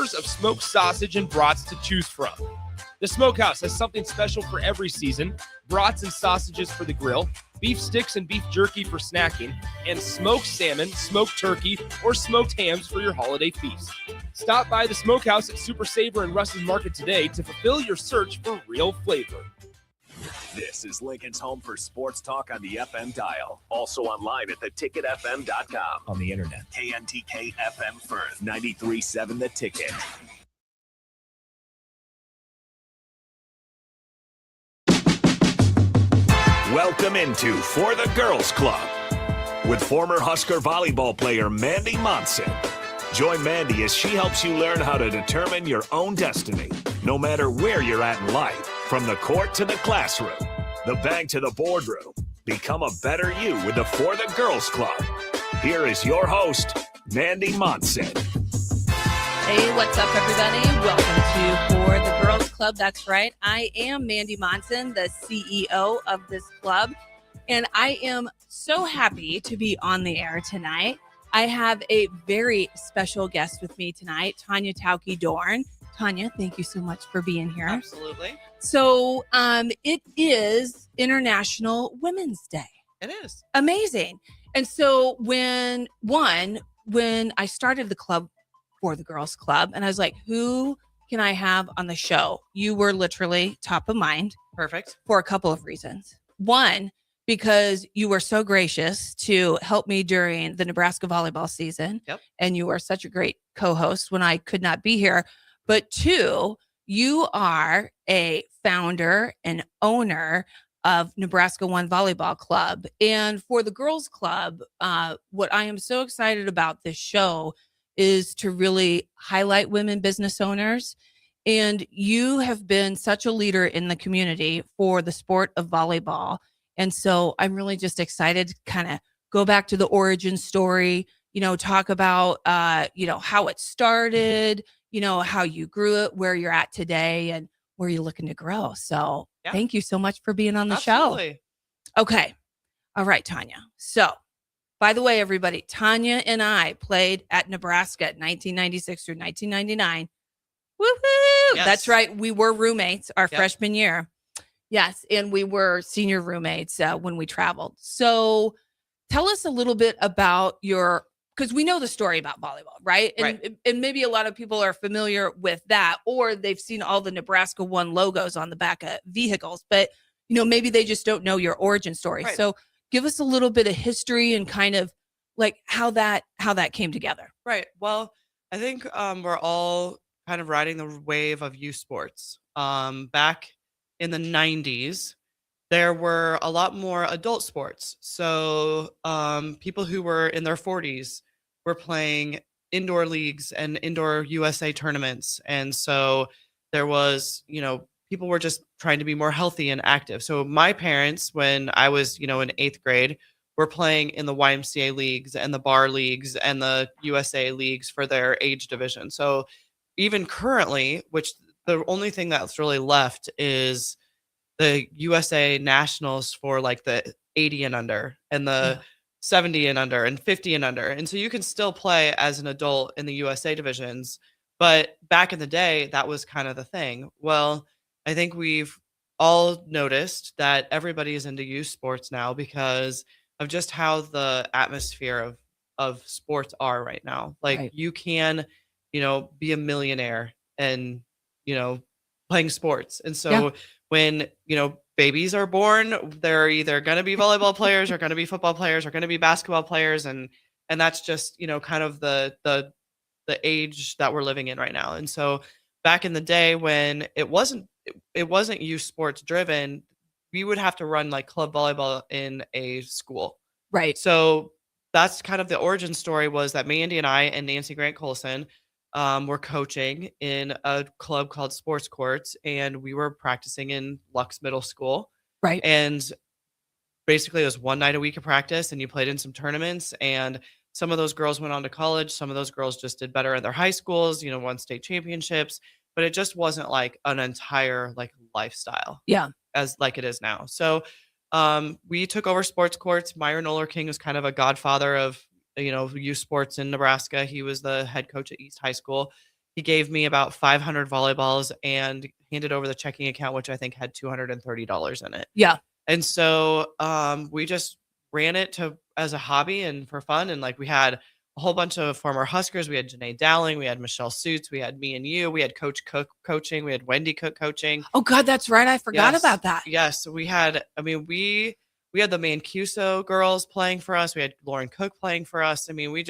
flavors of smoked sausage and brats to choose from. The Smokehouse has something special for every season: brats and sausages for the grill, beef sticks and beef jerky for snacking, and smoked salmon, smoked turkey, or smoked hams for your holiday feast. Stop by the Smokehouse at Super Saver and Russ's Market today to fulfill your search for real flavor. This is Lincoln's home for sports talk on the FM dial. Also online at theticketfm.com. On the internet. KNTK FM Firth, 93.7 The Ticket. Welcome into For the Girls Club with former Husker volleyball player Mandy Monson. Join Mandy as she helps you learn how to determine your own destiny, no matter where you're at in life, from the court to the classroom, the bank to the boardroom. Become a better you with the For the Girls Club. Here is your host, Mandy Monson. Hey, what's up, everybody? Welcome to For the Girls Club. That's right. I am Mandy Monson, the CEO of this club, and I am so happy to be on the air tonight. I have a very special guest with me tonight, Tanya Taki Dorne. Tanya, thank you so much for being here. Absolutely. So it is International Women's Day. It is. Amazing. And so when I started the club, For the Girls Club, and I was like, who can I have on the show? You were literally top of mind. Perfect. For a couple of reasons. One, because you were so gracious to help me during the Nebraska volleyball season. Yep. And you are such a great co-host when I could not be here. But two, you are a founder and owner of Nebraska One Volleyball Club. And for the Girls Club, what I am so excited about this show is to really highlight women business owners. And you have been such a leader in the community for the sport of volleyball. And so I'm really just excited to kind of go back to the origin story, talk about, how it started, how you grew it, where you're at today, and where you're looking to grow. So Thank you so much for being on the show. Okay. All right, Tanya. So, by the way, everybody, Tanya and I played at Nebraska 1996 through 1999. Woohoo! Yes. That's right. We were roommates our freshman year. Yes. And we were senior roommates when we traveled. So tell us a little bit about because we know the story about volleyball, right? And maybe a lot of people are familiar with that, or they've seen all the Nebraska One logos on the back of vehicles, but maybe they just don't know your origin story. Right. So give us a little bit of history and kind of like how that came together. Right. Well, I think we're all kind of riding the wave of youth sports. Back in the 90s, there were a lot more adult sports. So people who were in their 40s were playing indoor leagues and indoor USA tournaments. And so there was, people were just trying to be more healthy and active. So my parents, when I was, in 8th grade, were playing in the YMCA leagues and the bar leagues and the USA leagues for their age division. So even currently, which the only thing that's really left is the USA Nationals for like the 80 and under and the 70 and under and 50 and under. And so you can still play as an adult in the USA divisions. But back in the day, that was kind of the thing. Well, I think we've all noticed that everybody is into youth sports now because of just how the atmosphere of sports are right now. Like you can, be a millionaire and, playing sports. And so when, babies are born, they're either going to be volleyball players or going to be football players or going to be basketball players. And that's just, kind of the age that we're living in right now. And so back in the day when it wasn't youth sports driven, we would have to run like club volleyball in a school. Right. So that's kind of the origin story, was that Mandy and I and Nancy Grant Colson were coaching in a club called Sports Courts, and we were practicing in Lux Middle School. Right. And basically it was one night a week of practice, and you played in some tournaments, and some of those girls went on to college. Some of those girls just did better at their high schools, won state championships, but it just wasn't like an entire like lifestyle. Yeah. As like it is now. So we took over Sports Courts. Myron Oler King was kind of a godfather of, youth sports in Nebraska. He was the head coach at East High School. he gave me about 500 volleyballs and handed over the checking account, which I think had $230 in it. Yeah. And so we just ran it as a hobby and for fun. And like we had a whole bunch of former Huskers. We had Janae Dowling, we had Michelle Suits, we had me and you, we had Coach Cook coaching, we had Wendy Cook coaching. Oh God, that's right. I forgot about that. Yes, we had. I mean, we had the Mancuso girls playing for us. We had Lauren Cook playing for us. I mean, we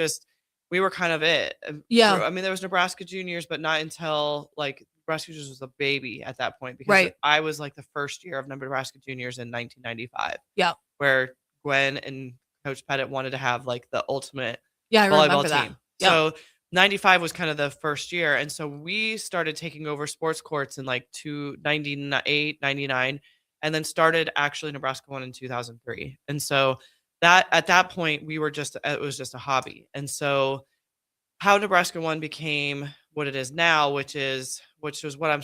were kind of it. Yeah. I mean, there was Nebraska Juniors, but not until like Nebraska Juniors was a baby at that point because Right. I was like the first year of Nebraska Juniors in 1995. Yeah. Where Gwen and Coach Pettit wanted to have like the ultimate I volleyball remember that. team. Yeah. So 95 was kind of the first year. And so we started taking over sports courts in like 98, 99, and then started actually Nebraska 1 in 2003. And so that at that point, it was just a hobby. And so how Nebraska 1 became what it is now, which is what I'm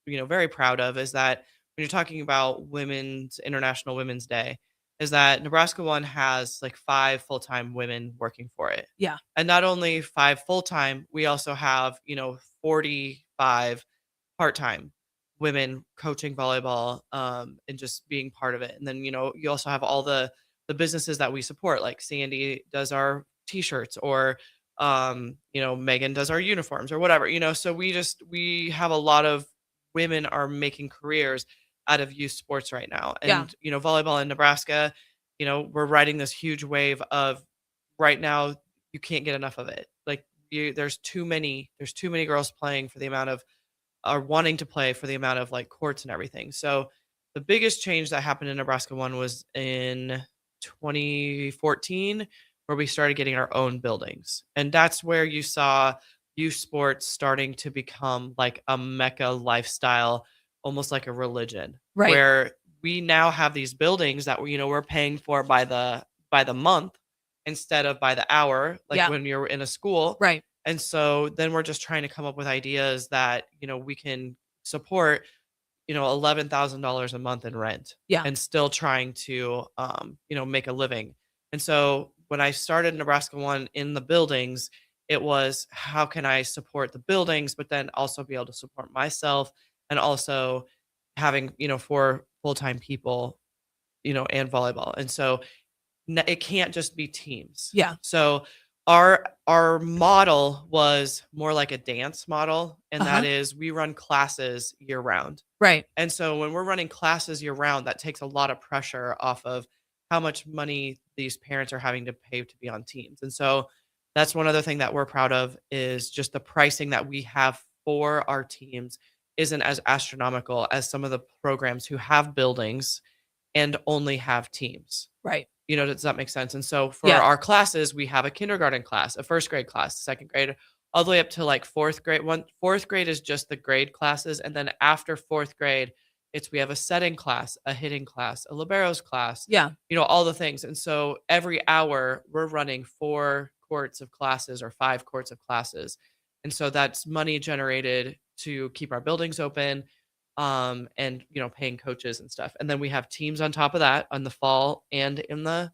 very proud of, is that when you're talking about International Women's Day, is that Nebraska 1 has like 5 full-time women working for it. Yeah. And not only 5 full-time, we also have, 45 part-time women coaching volleyball and just being part of it. And then, you also have all the businesses that we support, like Sandy does our t-shirts or Megan does our uniforms or whatever, so we have a lot of women are making careers out of youth sports right now. And, volleyball in Nebraska, we're riding this huge wave of right now. You can't get enough of it. Like there's too many girls playing for the amount of, are wanting to play for the amount of like courts and everything. So the biggest change that happened in Nebraska 1 was in 2014, where we started getting our own buildings. And that's where you saw youth sports starting to become like a mecca lifestyle, almost like a religion, Right. where we now have these buildings that we're paying for by the month instead of by the hour, like when you're in a school. Right. And so then we're just trying to come up with ideas that, we can support, $11,000 a month in rent. Yeah. And still trying to, make a living. And so when I started Nebraska 1 in the buildings, it was how can I support the buildings, but then also be able to support myself and also having, 4 full-time people, and volleyball. And so it can't just be teams. Yeah. So our model was more like a dance model. And that is we run classes year round. Right. And so when we're running classes year round, that takes a lot of pressure off of how much money these parents are having to pay to be on teams. And so that's one other thing that we're proud of is just the pricing that we have for our teams isn't as astronomical as some of the programs who have buildings and only have teams. Right. Does that make sense? And so for our classes, we have a kindergarten class, a first grade class, second grade, all the way up to like fourth grade. Fourth grade is just the grade classes. And then after fourth grade, we have a setting class, a hitting class, a liberos class, all the things. And so every hour we're running 4 courts of classes or 5 courts of classes. And so that's money generated to keep our buildings open, and, paying coaches and stuff. And then we have teams on top of that on the fall and in the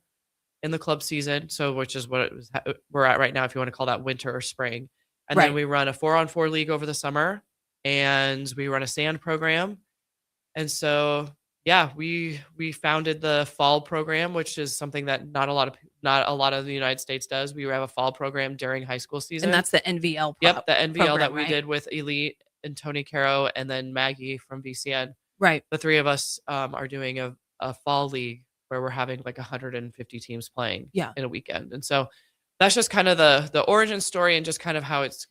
club season. So, which is what we're at right now, if you want to call that winter or spring. And then we run a 4-on-4 league over the summer and we run a sand program. And so, we founded the fall program, which is something that not a lot of the United States does. We have a fall program during high school season. And that's the NVL. Yep. The NVL program, that we did with Elite and Tony Caro and then Maggie from VCN. Right. The 3 of us are doing a fall league where we're having like 150 teams playing in a weekend. And so that's just kind of the origin story and just kind of how it's,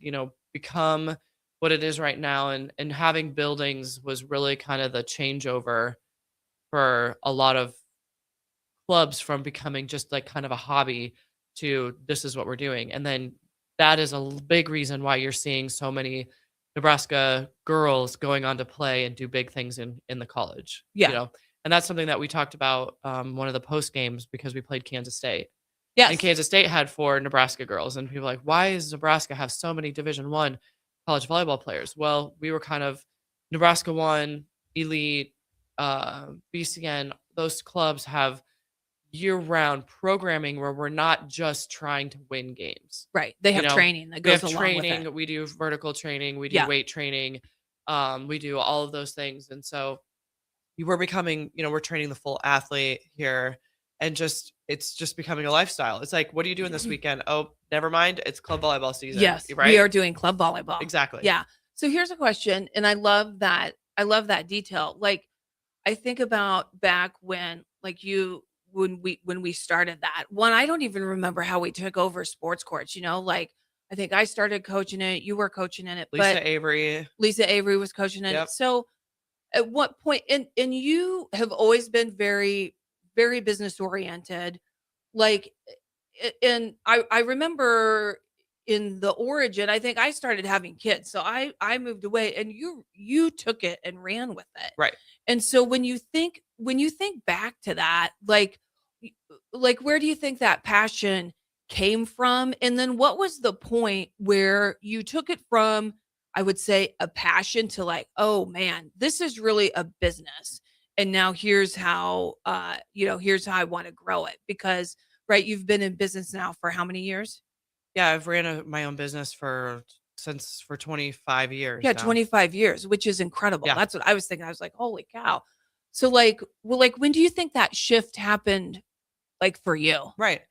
become what it is right now. And having buildings was really kind of the changeover for a lot of clubs from becoming just like kind of a hobby to this is what we're doing. And then that is a big reason why you're seeing so many Nebraska girls going on to play and do big things in the college. Yeah. And that's something that we talked about one of the post games because we played Kansas State. Yes. And Kansas State had 4 Nebraska girls. And people were like, why does Nebraska have so many Division I college volleyball players? Well, we were kind of Nebraska 1, Elite, BCN. Those clubs have year-round programming where we're not just trying to win games. Right. They You have know, training that we have goes along with it. training, we do vertical training, we do Yeah. weight training, we do all of those things. And so we're becoming, we're training the full athlete here, and it's just becoming a lifestyle. It's like, what are you doing this weekend? Oh, never mind. It's club volleyball season. Yes, Right? we are doing club volleyball. Exactly. Yeah. So here's a question, and I love that. I love that detail. Like, I think about back when, like when we started that one. I don't even remember how we took over sports courts. Like I think I started coaching it. You were coaching in it, but Lisa Avery was coaching in Yep. it. So at what point, and you have always been very, very business oriented. Like, and I remember in the origin, I think I started having kids. So I moved away, and you took it and ran with it. Right. And so when you think back to that, like where do you think that passion came from? And then what was the point where you took it from, I would say, a passion to like, oh man, this is really a business. And now here's how here's how I want to grow it. Because right, you've been in business now for how many years? Yeah, I've ran my own business for 25 years. Yeah, now. 25 years, which is incredible. Yeah. That's what I was thinking. I was like, holy cow. So like, when do you think that shift happened, like for you? Right.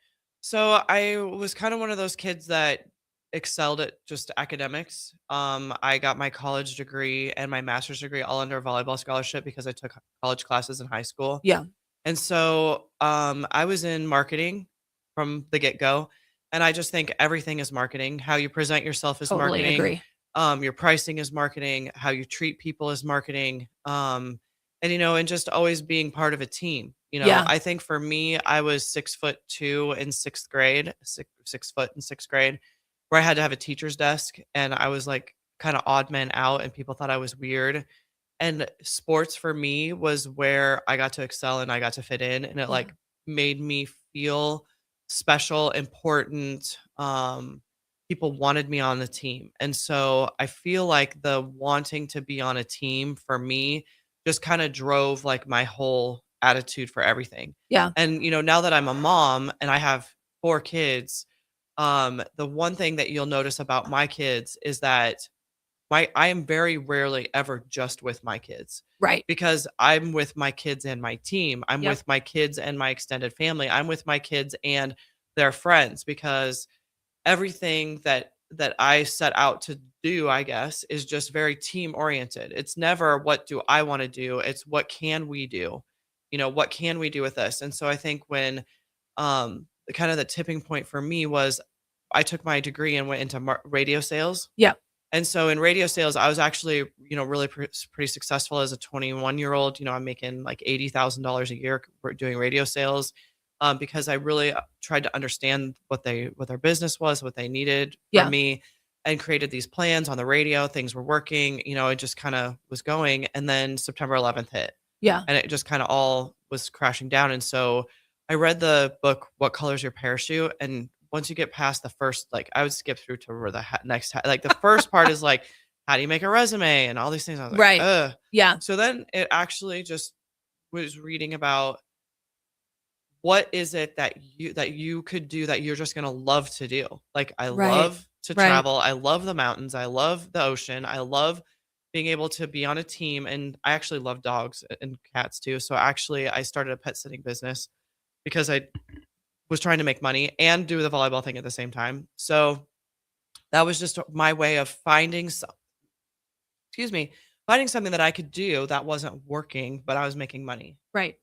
So I was kind of one of those kids that excelled at just academics. I got my college degree and my master's degree all under a volleyball scholarship because I took college classes in high school. Yeah. And so I was in marketing from the get-go. And I just think everything is marketing. How you present yourself is Totally marketing. agree. Your pricing is marketing. How you treat people is marketing. And just always being part of a team. Yeah. I think for me, I was 6'2" in sixth grade, 6 foot in sixth grade, where I had to have a teacher's desk, and I was like kind of odd man out, and people thought I was weird. And sports for me was where I got to excel and I got to fit in, and it like made me feel special, important. People wanted me on the team. And so I feel like the wanting to be on a team for me just kind of drove like my whole attitude for everything. Yeah. And now that I'm a mom and I have 4 kids, the one thing that you'll notice about my kids is that I am very rarely ever just with my kids. Right. Because I'm with my kids and my team. I'm Yep. with my kids and my extended family. I'm with my kids and their friends, because everything that I set out to do, I guess, is just very team oriented. It's never what do I want to do? It's what can we do? What can we do with this? And so I think when kind of the tipping point for me was I took my degree and went into radio sales. Yeah. And so in radio sales, I was actually, really pretty successful as a 21-year-old. I'm making like $80,000 a year doing radio sales, because I really tried to understand what their business was, what they needed from me, and created these plans on the radio. Things were working, it just kind of was going. And then September 11th hit. Yeah. And it just kind of all was crashing down. And so I read the book, What Color's Your Parachute? And once you get past the first, like I would skip through to where the next, like the first part is like, how do you make a resume and all these things. I was like, Right. ugh. Yeah. So then it actually just was reading about what is it that you could do that you're just going to love to do. Like I love to travel. I love the mountains. I love the ocean. I love being able to be on a team. And I actually love dogs and cats too. So actually I started a pet sitting business because I was trying to make money and do the volleyball thing at the same time. So that was just my way of finding something that I could do that wasn't working, but I was making money. Right.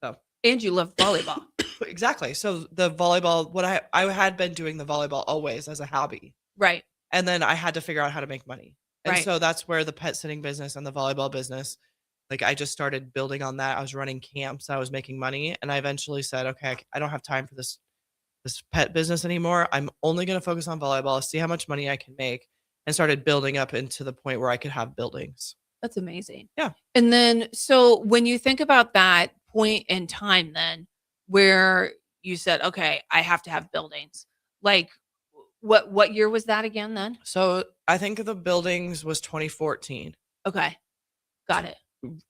So, and you love volleyball. Exactly. So the volleyball, what I had been doing the volleyball always as a hobby. Right. And then I had to figure out how to make money. And Right. so that's where the pet sitting business and the volleyball business, like I just started building on that. I was running camps. I was making money. And I eventually said, okay, I don't have time for this pet business anymore. I'm only going to focus on volleyball, see how much money I can make, and started building up into the point where I could have buildings. That's amazing. Yeah. And then, so when you think about that point in time, then where you said, okay, I have to have buildings, like what year was that again then? So I think the buildings was 2014. Okay. Got it.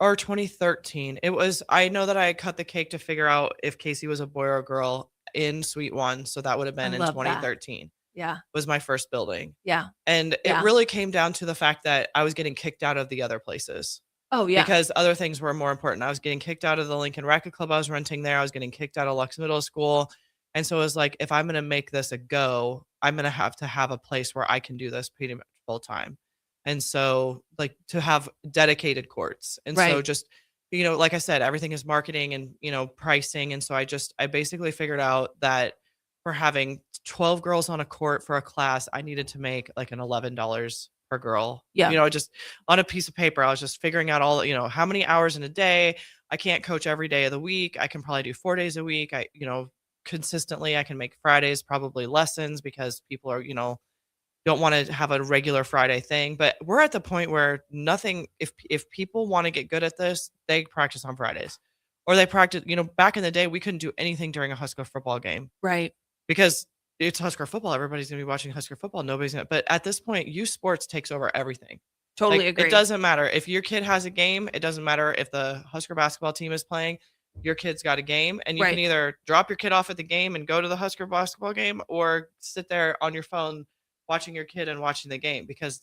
or 2013. It was, I know that I cut the cake to figure out if Casey was a boy or a girl in Suite 1. So that would have been I in love that. 2013 Yeah. was my first building. Yeah. And Yeah. it really came down to the fact that I was getting kicked out of the other places. Oh, yeah. Because other things were more important. I was getting kicked out of the Lincoln Racquet Club I was renting there. I was getting kicked out of Lux Middle School. And so it was like, if I'm going to make this a go, I'm going to have a place where I can do this pretty much full time. And so like to have dedicated courts. And so Right. just, you know, like I said, everything is marketing and, you know, pricing. And so I basically figured out that for having 12 girls on a court for a class, I needed to make like an $11 per girl. Yeah. You know, just on a piece of paper, I was just figuring out all, you know, how many hours in a day. I can't coach every day of the week. I can probably do 4 days a week. You know, consistently, I can make Fridays probably lessons because people are, you know, don't want to have a regular Friday thing. But we're at the point where nothing, if people want to get good at this, they practice on Fridays or they practice, you know, back in the day, we couldn't do anything during a Husker football game. Right. Because it's Husker football. Everybody's going to be watching Husker football. Nobody's going to, but at this point, youth sports takes over everything. Totally Like, agree. it doesn't matter if your kid has a game. It doesn't matter if the Husker basketball team is playing. Your kid's got a game, and you Right. can either drop your kid off at the game and go to the Husker basketball game, or sit there on your phone watching your kid and watching the game. Because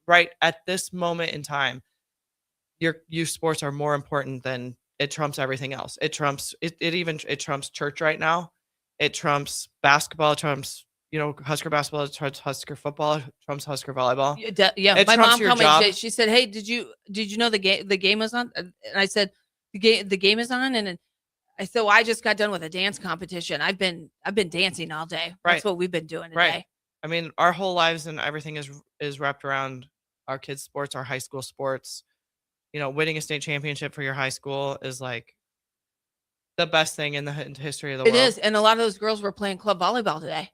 right at this moment in time, your youth sports are more important than it trumps everything else. It trumps it trumps church right now. It trumps basketball. It trumps, you know, Husker basketball. It trumps Husker football. It trumps Husker volleyball. Yeah. It My trumps mom your called me. job. She said, "Hey, did you know the game was on?" And I said, "The game is on." And so I just got done with a dance competition. I've been dancing all day. Right. That's what we've been doing today. Right. I mean, our whole lives and everything is wrapped around our kids' sports, our high school sports. You know, winning a state championship for your high school is like the best thing in the history of the world. It is, and a lot of those girls were playing club volleyball today.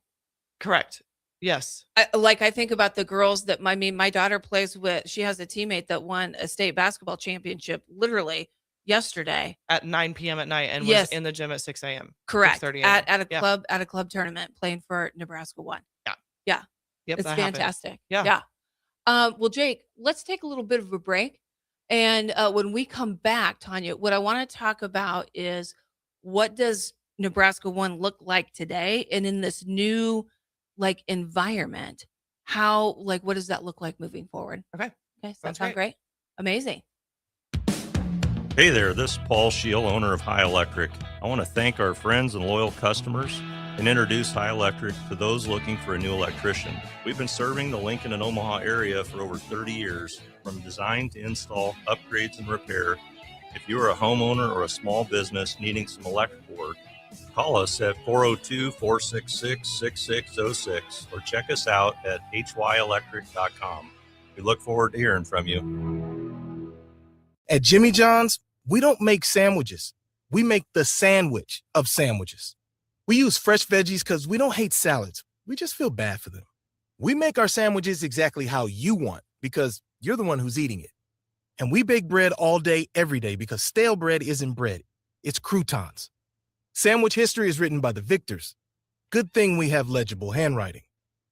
Correct. Yes. I think about the girls that my daughter plays with. She has a teammate that won a state basketball championship literally yesterday At 9 p.m. at night and Yes. was in the gym at 6 a.m. Correct. 6:30 At a.m. a club at a club tournament playing for Nebraska 1. Yep, It's that happened. fantastic. Yeah. Well, Jake, let's take a little bit of a break. And when we come back, Tanya, what I want to talk about is what does Nebraska 1 look like today? And in this new like environment, how, like, what does that look like moving forward? Okay. Okay. Does that Sounds sound great? Amazing. Hey there, this is Paul Scheel, owner of High Electric. I want to thank our friends and loyal customers and introduce High Electric to those looking for a new electrician. We've been serving the Lincoln and Omaha area for over 30 years, from design to install, upgrades, and repair. If you are a homeowner or a small business needing some electrical work, call us at 402-466-6606 or check us out at hyelectric.com. We look forward to hearing from you. At Jimmy John's, we don't make sandwiches. We make the sandwich of sandwiches. We use fresh veggies because we don't hate salads. We just feel bad for them. We make our sandwiches exactly how you want because you're the one who's eating it. And we bake bread all day, every day because stale bread isn't bread. It's croutons. Sandwich history is written by the victors. Good thing we have legible handwriting.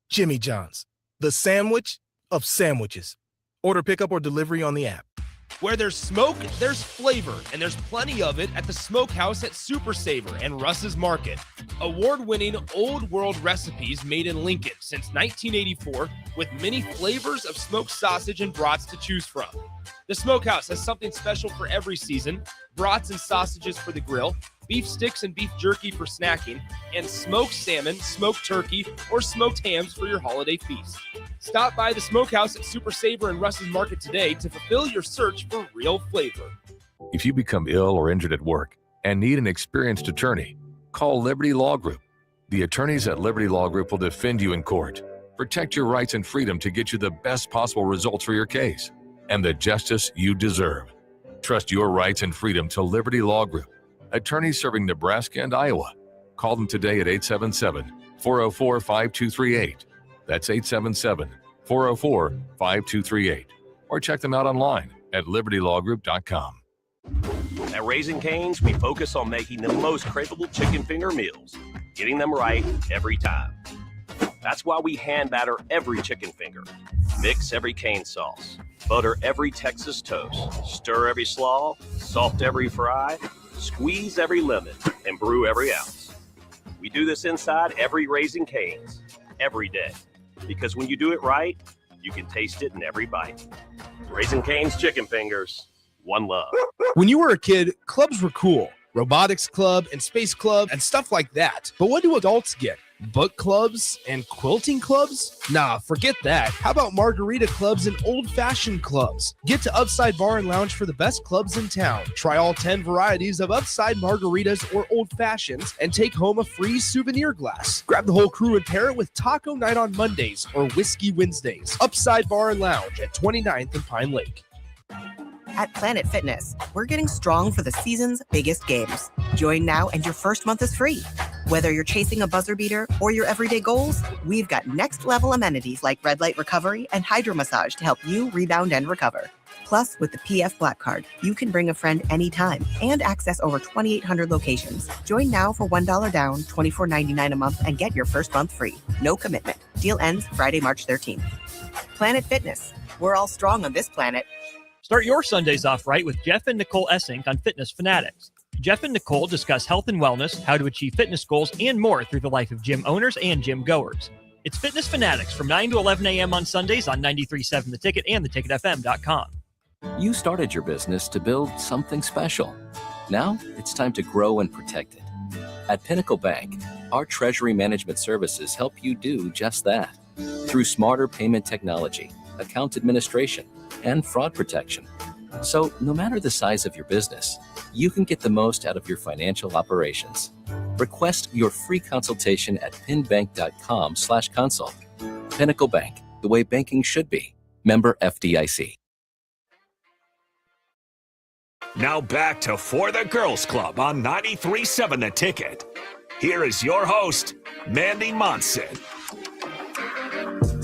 Jimmy John's, the sandwich of sandwiches. Order pickup or delivery on the app. Where there's smoke, there's flavor, and there's plenty of it at the Smokehouse at Super Savor and Russ's Market. Award-winning old world recipes made in Lincoln since 1984 with many flavors of smoked sausage and brats to choose from. The Smokehouse has something special for every season: brats and sausages for the grill, beef sticks and beef jerky for snacking, and smoked salmon, smoked turkey, or smoked hams for your holiday feast. Stop by the Smokehouse at Super Savor and Russ's Market today to fulfill your search for real flavor. If you become ill or injured at work and need an experienced attorney, call Liberty Law Group. The attorneys at Liberty Law Group will defend you in court, protect your rights and freedom to get you the best possible results for your case and the justice you deserve. Trust your rights and freedom to Liberty Law Group. Attorneys serving Nebraska and Iowa. Call them today at 877-404-5238. That's 877-404-5238. Or check them out online at libertylawgroup.com. At Raising Cane's, we focus on making the most craveable chicken finger meals, getting them right every time. That's why we hand batter every chicken finger, mix every cane sauce, Butter every Texas toast, stir every slaw, salt every fry, squeeze every lemon, and brew every ounce. We do this inside every Raising Cane's, every day. Because when you do it right, you can taste it in every bite. Raising Cane's Chicken Fingers, one love. When you were a kid, clubs were cool. Robotics club and space club and stuff like that. But what do adults get? Book clubs and quilting clubs? Nah, forget that. How about margarita clubs and old-fashioned clubs? Get to Upside Bar and Lounge for the best clubs in town. Try all 10 varieties of Upside margaritas or old fashions and take home a free souvenir glass. Grab the whole crew and pair it with taco night on Mondays or whiskey Wednesdays. Upside Bar and Lounge at 29th and Pine Lake. At Planet Fitness, we're getting strong for the season's biggest games. Join now and your first month is free. Whether you're chasing a buzzer beater or your everyday goals, we've got next level amenities like red light recovery and hydro massage to help you rebound and recover. Plus, with the PF Black Card, you can bring a friend anytime and access over 2,800 locations. Join now for $1 down, $24.99 a month, and get your first month free. No commitment. Deal ends Friday, March 13th. Planet Fitness. We're all strong on this planet. Start your Sundays off right with Jeff and Nicole Essink on Fitness Fanatics. Jeff and Nicole discuss health and wellness, how to achieve fitness goals, and more through the life of gym owners and gym goers. It's Fitness Fanatics from 9 to 11 a.m. on Sundays on 93.7 The Ticket and theticketfm.com. You started your business to build something special. Now it's time to grow and protect it. At Pinnacle Bank, our treasury management services help you do just that. Through smarter payment technology, account administration, and fraud protection. So no matter the size of your business, you can get the most out of your financial operations. Request your free consultation at pinbank.com/consult. Pinnacle Bank, the way banking should be. Member FDIC. Now back to For the Girls Club on 93.7 The Ticket. Here is your host, Mandy Monson.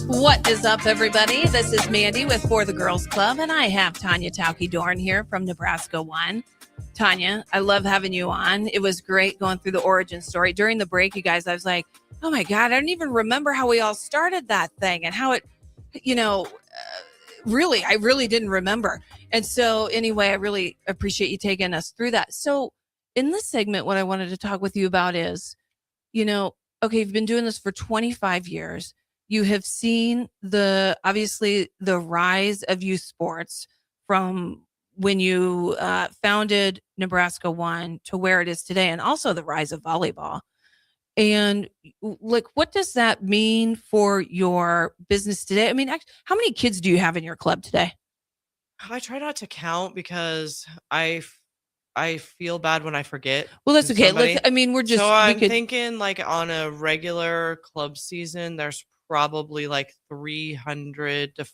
What is up, everybody? This is Mandy with For the Girls Club, and I have Tanya Taki Dorne here from Nebraska One. Tanya, I love having you on. It was great going through the origin story. During the break, you guys, I was like, oh my God, I don't even remember how we all started that thing and how it, really, I really didn't remember. And so anyway, I really appreciate you taking us through that. So in this segment, what I wanted to talk with you about is, okay, you've been doing this for 25 years. You have seen obviously the rise of youth sports from when you founded Nebraska One to where it is today, and also the rise of volleyball. And what does that mean for your business today? I mean, how many kids do you have in your club today? I try not to count because I feel bad when I forget. Well, that's okay. Somebody. We're just. So I'm thinking on a regular club season, there's probably 300 to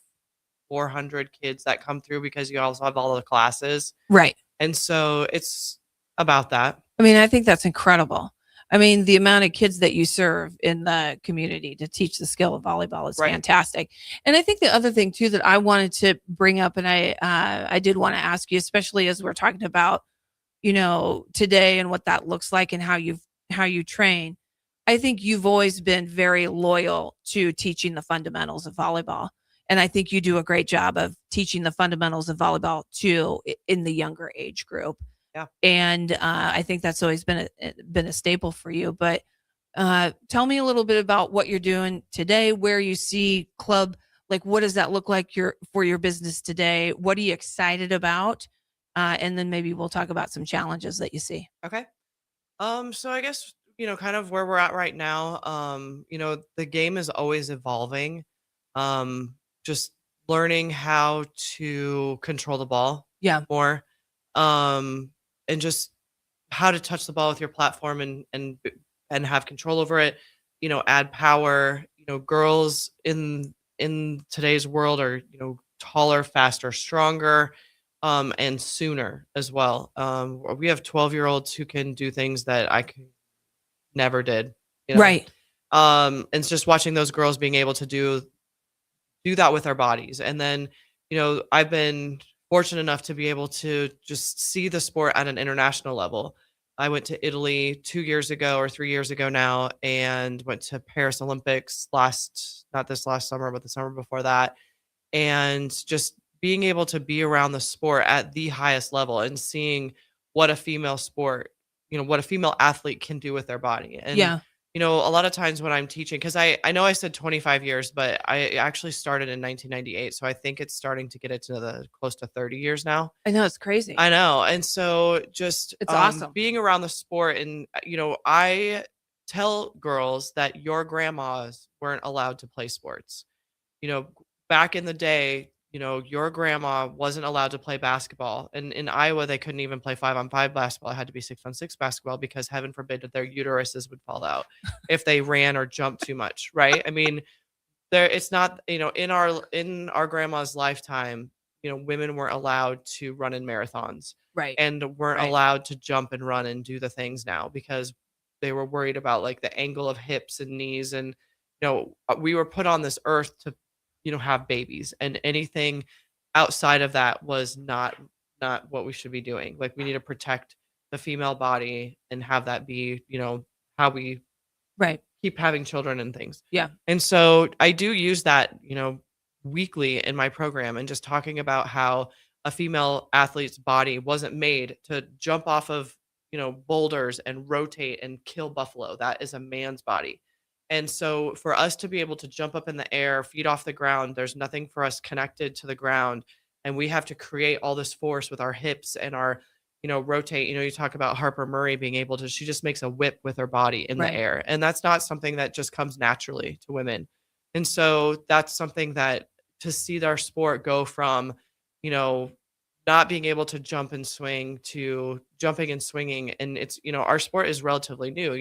400 kids that come through because you also have all the classes. Right. And so it's about that. I think that's incredible. The amount of kids that you serve in the community to teach the skill of volleyball is fantastic. And I think the other thing too that I wanted to bring up, and I did want to ask you, especially as we're talking about, today and what that looks like and how you train. I think you've always been very loyal to teaching the fundamentals of volleyball. And I think you do a great job of teaching the fundamentals of volleyball too in the younger age group. Yeah. And I think that's always been a staple for you. But tell me a little bit about what you're doing today, where you see club, what does that look like for your business today? What are you excited about? And then maybe we'll talk about some challenges that you see. Okay. So I guess, kind of where we're at right now, the game is always evolving. Just learning how to control the ball more. And just how to touch the ball with your platform and have control over it, add power. Girls in today's world are, taller, faster, stronger, and sooner as well. We have 12-year-olds who can do things that I never did. Right. And it's just watching those girls being able to do that with our bodies. And then, I've been fortunate enough to be able to just see the sport at an international level. I went to Italy 2 years ago or 3 years ago now, and went to Paris Olympics not this last summer, but the summer before that. And just being able to be around the sport at the highest level and seeing what a female sport, what a female athlete can do with their body. And, Yeah. a lot of times when I'm teaching, because I know I said 25 years, but I actually started in 1998. So I think it's starting to get into the close to 30 years now. I know, it's crazy. I know. And so just It's awesome. being around the sport. And, I tell girls that your grandmas weren't allowed to play sports. Back in the day, your grandma wasn't allowed to play basketball. And in Iowa, they couldn't even play 5-on-5 basketball. It had to be 6-on-6 basketball because heaven forbid that their uteruses would fall out if they ran or jumped too much. Right. I mean, it's not, in our grandma's lifetime, women weren't allowed to run in marathons. Right. And weren't Right. allowed to jump and run and do the things now because they were worried about like the angle of hips and knees. And, we were put on this earth to, have babies, and anything outside of that was not what we should be doing. Like, we need to protect the female body and have that be, how we Right. keep having children and things. Yeah. And so I do use that, weekly in my program, and just talking about how a female athlete's body wasn't made to jump off of, boulders and rotate and kill buffalo. That is a man's body. And so for us to be able to jump up in the air, feet off the ground, there's nothing for us connected to the ground. And we have to create all this force with our hips and our, rotate. You talk about Harper Murray being able to, she just makes a whip with her body in Right. the air. And that's not something that just comes naturally to women. And so that's something that to see our sport go from, not being able to jump and swing to jumping and swinging. And it's, our sport is relatively new.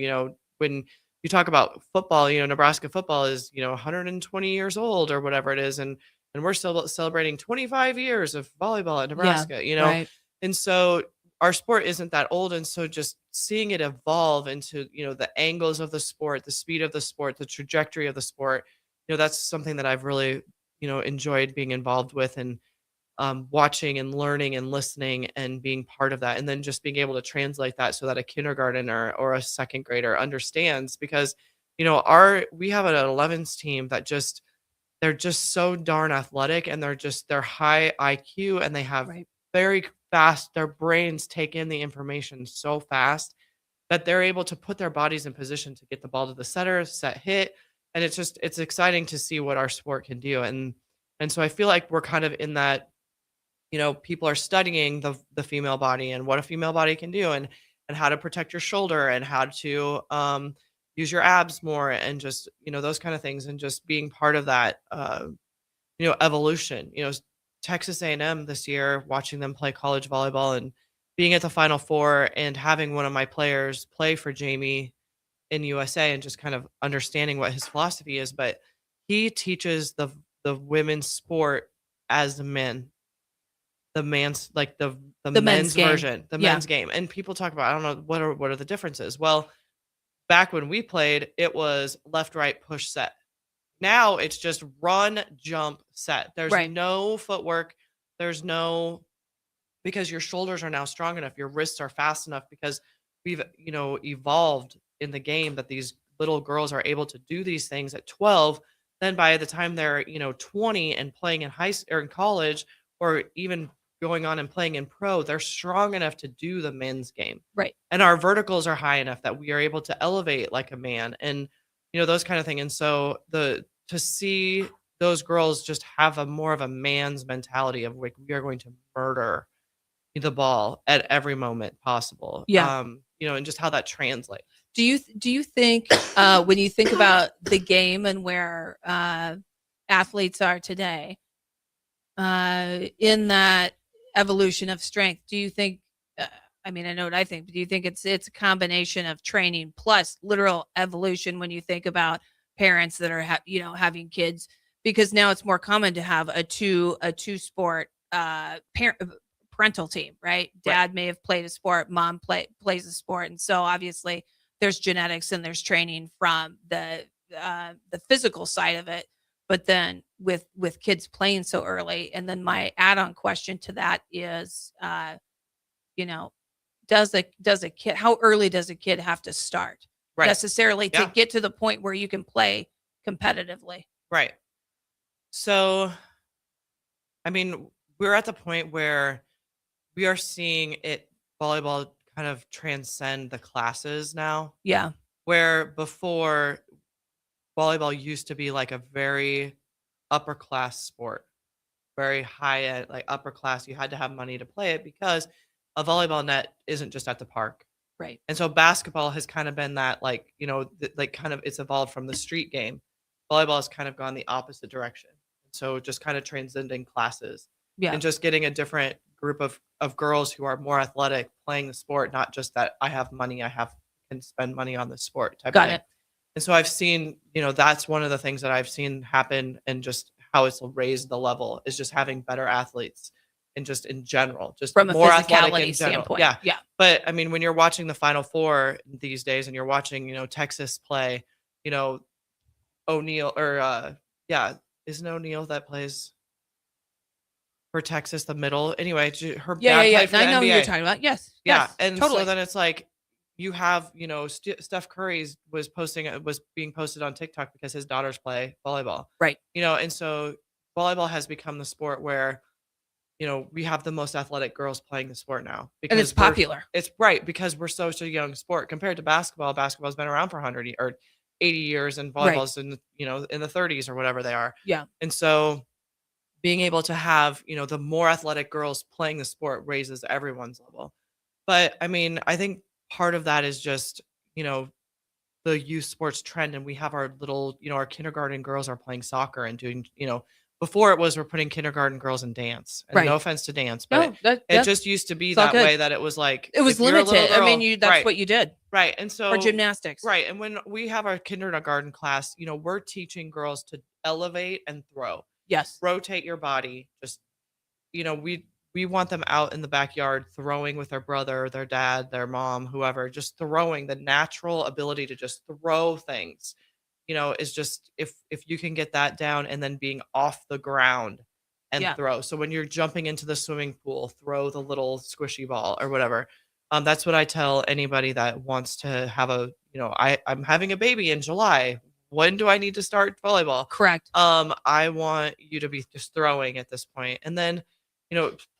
When you talk about football, Nebraska football is, 120 years old or whatever it is. And we're still celebrating 25 years of volleyball at Nebraska, Right. And so our sport isn't that old. And so just seeing it evolve into, the angles of the sport, the speed of the sport, the trajectory of the sport, that's something that I've really, enjoyed being involved with, and watching and learning and listening and being part of that. And then just being able to translate that so that a kindergartner or a second grader understands, because, we have an 11s team that they're just so darn athletic, and they're high IQ, and they have Right. very fast, their brains take in the information so fast that they're able to put their bodies in position to get the ball to the setter, set hit. And it's exciting to see what our sport can do. And so I feel like we're kind of in that, people are studying the female body and what a female body can do, and how to protect your shoulder, and how to use your abs more, and just, those kind of things, and just being part of that, evolution. Texas A&M this year, watching them play college volleyball and being at the Final Four, and having one of my players play for Jamie in USA, and just kind of understanding what his philosophy is. But he teaches the women's sport as the man's, like the men's game. version, the Yeah. men's game. And people talk about, I don't know, what are the differences? Well, back when we played, it was left, right, push, set. Now it's just run, jump, set. There's Right. no footwork. There's no, because your shoulders are now strong enough, your wrists are fast enough, because we've, evolved in the game that these little girls are able to do these things at 12. Then by the time they're, 20 and playing in high school or in college, or even going on and playing in pro, they're strong enough to do the men's game. Right. And our verticals are high enough that we are able to elevate like a man, and, those kind of things. And so to see those girls just have a more of a man's mentality of like, we are going to murder the ball at every moment possible. Yeah. And just how that translates. Do you think when you think about the game and where athletes are today, in that evolution of strength, do you think? I mean, I know what I think, but do you think it's a combination of training plus literal evolution when you think about parents that are having kids? Because now it's more common to have a two sport parental team, right? Dad may have played a sport, mom plays a sport, and so obviously there's genetics and there's training from the physical side of it. But then with kids playing so early, and then my add-on question to that is, does a kid, how early does a kid have to start necessarily to get to the point where you can play competitively? Right. So, I mean, we're at the point where we are seeing it volleyball kind of transcend the classes now, Yeah. where before volleyball used to be like a very upper class sport, very high end, like upper class. You had to have money to play it because a volleyball net isn't just at the park. Right. And so basketball has kind of been that, like, like kind of it's evolved from the street game. Volleyball has kind of gone the opposite direction. So just kind of transcending classes Yeah. and just getting a different group of girls who are more athletic playing the sport, not just that I have money, can spend money on the sport type Got of thing. it. And so I've seen, that's one of the things that I've seen happen, and just how it's raised the level is just having better athletes and just in general, just From a more athletic in physicality general. standpoint. Yeah. Yeah. But I mean, when you're watching the Final Four these days and you're watching, Texas play, O'Neal yeah, isn't O'Neal that plays for Texas the middle? Anyway, her Yeah. dad Yeah. played for the I know who NBA. you're talking about. Yes. Yeah, Yes, and totally. so then it's like you have, Steph Curry's was being posted on TikTok because his daughters play volleyball. Right. And so volleyball has become the sport where, we have the most athletic girls playing the sport now And it's popular. It's right because we're such a young sport compared to basketball. Basketball's been around for 100 or 80 years, and volleyball's in the 30s or whatever they are. Yeah. And so being able to have, the more athletic girls playing the sport raises everyone's level. But I mean, I think part of that is just, the youth sports trend. And we have our little, our kindergarten girls are playing soccer and doing, before it was we're putting kindergarten girls in dance. And Right. no offense to dance, but No, it just used to be it's all that good. way, that it was like It was if you're a little limited. I mean, girl- that's right, what you did. right. And so Or gymnastics. right. And when we have our kindergarten class, we're teaching girls to elevate and throw. Yes. Rotate your body. Just, we want them out in the backyard throwing with their brother, their dad, their mom, whoever, just throwing. The natural ability to just throw things, is just, if you can get that down, and then being off the ground and Yeah. throw. So when you're jumping into the swimming pool, throw the little squishy ball or whatever. That's what I tell anybody that wants to have I'm having a baby in July. When do I need to start volleyball? Correct. I want you to be just throwing at this point, and then,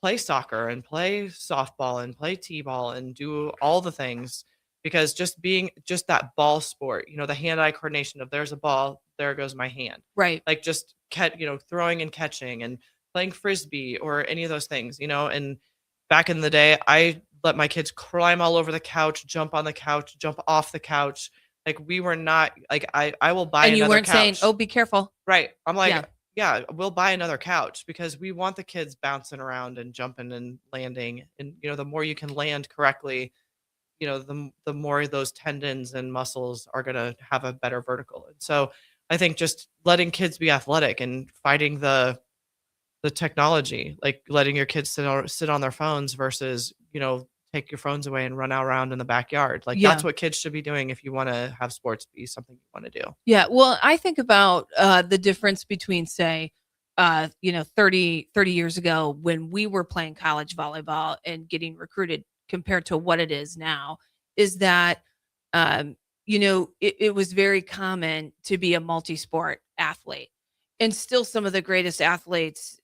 play soccer and play softball and play t-ball and do all the things, because just being just that ball sport, the hand-eye coordination of there's a ball, there goes my hand. Right. Like just throwing and catching and playing frisbee or any of those things, and back in the day, I let my kids climb all over the couch, jump on the couch, jump off the couch. Like we were not like, I will buy And you another weren't couch. saying, "Oh, be careful." Right. I'm like, Yeah. yeah, we'll buy another couch, because we want the kids bouncing around and jumping and landing. And, the more you can land correctly, the more those tendons and muscles are going to have a better vertical. And so I think just letting kids be athletic and fighting the technology, like letting your kids sit on their phones versus, take your phones away and run out around in the backyard. Like Yeah. that's what kids should be doing if you want to have sports be something you want to do. Yeah. Well, I think about the difference between, say, 30 years ago when we were playing college volleyball and getting recruited compared to what it is now, is that, it was very common to be a multi-sport athlete. And still some of the greatest athletes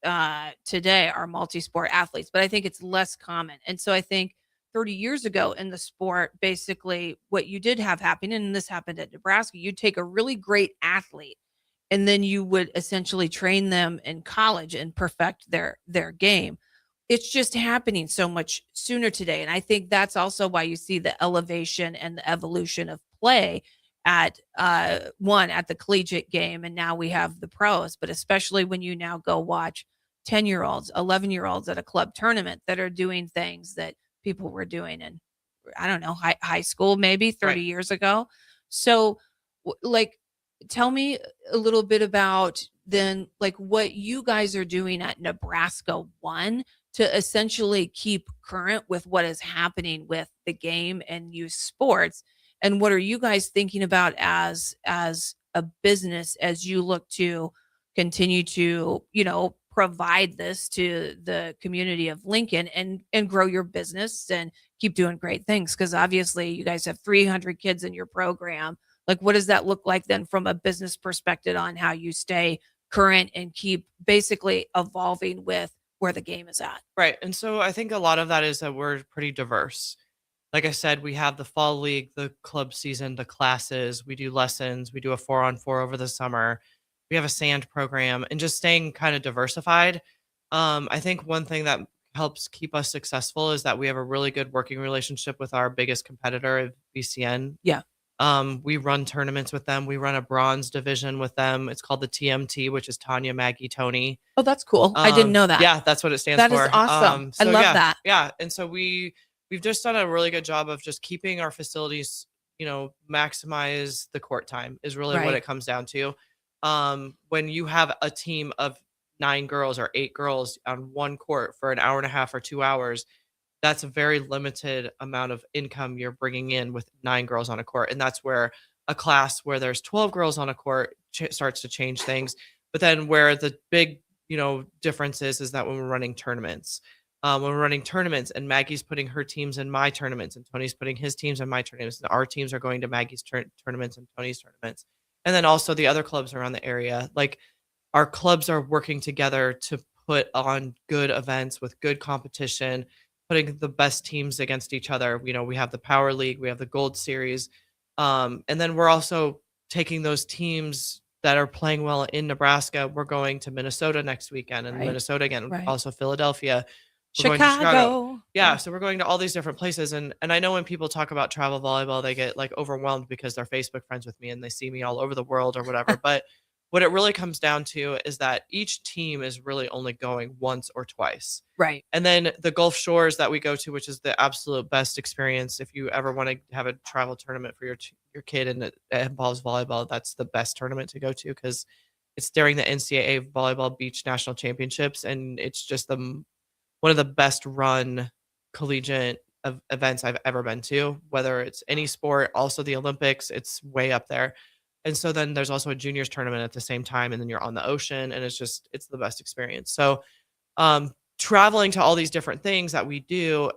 today are multi-sport athletes, but I think it's less common. And so I think 30 years ago in the sport, basically what you did have happen, and this happened at Nebraska, you'd take a really great athlete and then you would essentially train them in college and perfect their game. It's just happening so much sooner today. And I think that's also why you see the elevation and the evolution of play at at the collegiate game, and now we have the pros, but especially when you now go watch 10-year-olds, 11-year-olds at a club tournament that are doing things that people were doing in, I don't know, high school, maybe 30 Right. years ago. So tell me a little bit about then, like, what you guys are doing at Nebraska 1 to essentially keep current with what is happening with the game and youth sports. And what are you guys thinking about as a business as you look to continue to, provide this to the community of Lincoln and grow your business and keep doing great things? Because obviously you guys have 300 kids in your program. Like, what does that look like then from a business perspective on how you stay current and keep basically evolving with where the game is at. Right. And so I think a lot of that is that we're pretty diverse. Like I said, we have the fall league, the club season, the classes, we do lessons, we do a 4-on-4 over the summer. We have a sand program, and just staying kind of diversified. I think one thing that helps keep us successful is that we have a really good working relationship with our biggest competitor, VCN. Yeah. We run tournaments with them. We run a bronze division with them. It's called the TMT, which is Tanya, Maggie, Tony. Oh, that's cool. I didn't know that. Yeah, that's what it stands That for. is awesome. I love that. Yeah. And so we've just done a really good job of just keeping our facilities, maximize the court time is really what Right. it comes down to. When you have a team of 9 girls or 8 girls on one court for an hour and a half or 2 hours, that's a very limited amount of income you're bringing in with 9 girls on a court. And that's where a class where there's 12 girls on a court starts to change things. But then where the big, difference is that when we're running tournaments, and Maggie's putting her teams in my tournaments and Tony's putting his teams in my tournaments, and our teams are going to Maggie's tournaments and Tony's tournaments. And then also the other clubs around the area, like our clubs are working together to put on good events with good competition, putting the best teams against each other. We have the Power League, we have the Gold Series. And then we're also taking those teams that are playing well in Nebraska. We're going to Minnesota next weekend, and Right. Minnesota again, Right. also Philadelphia. We're going to Chicago. Yeah, so we're going to all these different places. And I know when people talk about travel volleyball, they get like overwhelmed because they're Facebook friends with me and they see me all over the world or whatever. But what it really comes down to is that each team is really only going once or twice. Right. And then the Gulf Shores that we go to, which is the absolute best experience. If you ever want to have a travel tournament for your kid and it involves volleyball, that's the best tournament to go to because it's during the NCAA Volleyball Beach National Championships. And it's just one of the best run collegiate events I've ever been to, whether it's any sport, also the Olympics, it's way up there. And so then there's also a juniors tournament at the same time, and then you're on the ocean, and it's the best experience. So traveling to all these different things that we do,